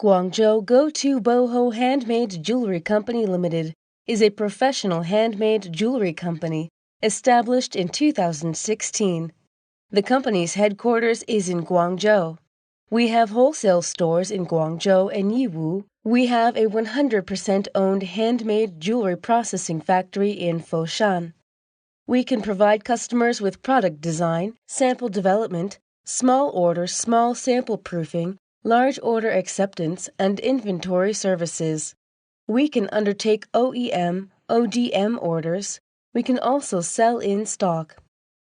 Guangzhou Go2Boho Handmade Jewelry Company Limited is a professional handmade jewelry company established in 2016. The company's headquarters is in Guangzhou. We have wholesale stores in Guangzhou and Yiwu. We have a 100% owned handmade jewelry processing factory in Foshan. We can provide customers with product design, sample development, small order, small sample proofing, large order acceptance, and inventory services. We can undertake OEM, ODM orders. We can also sell in stock.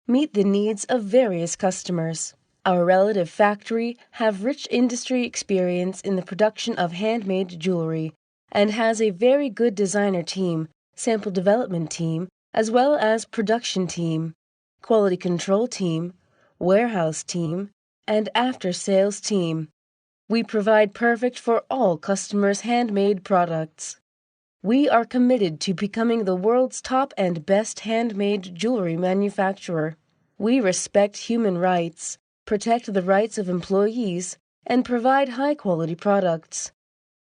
Meet the needs of various customers. Our relative factory have rich industry experience in the production of handmade jewelry and has a very good designer team, sample development team, as well as production team, quality control team, warehouse team, and after-sales team. We provide perfect for all customers' handmade products. We are committed to becoming the world's top and best handmade jewelry manufacturer. We respect human rights, protect the rights of employees, and provide high-quality products.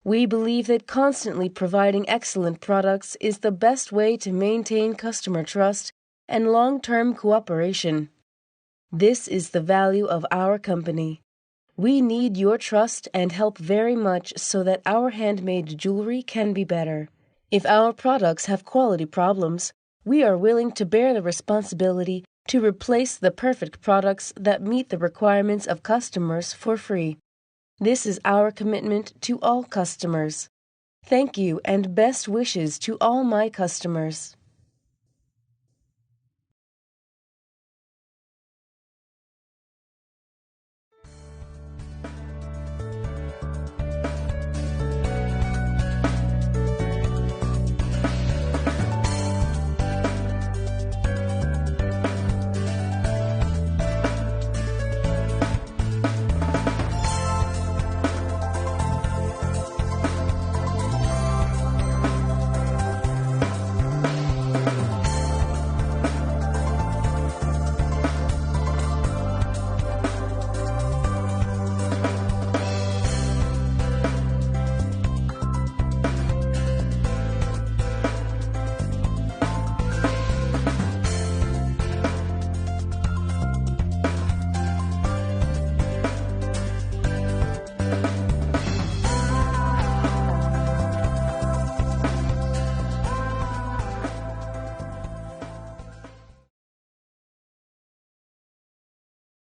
We believe that constantly providing excellent products is the best way to maintain customer trust and long-term cooperation. This is the value of our company. We need your trust and help very much so that our handmade jewelry can be better. If our products have quality problems, we are willing to bear the responsibility to replace the perfect products that meet the requirements of customers for free. This is our commitment to all customers. Thank you and best wishes to all my customers.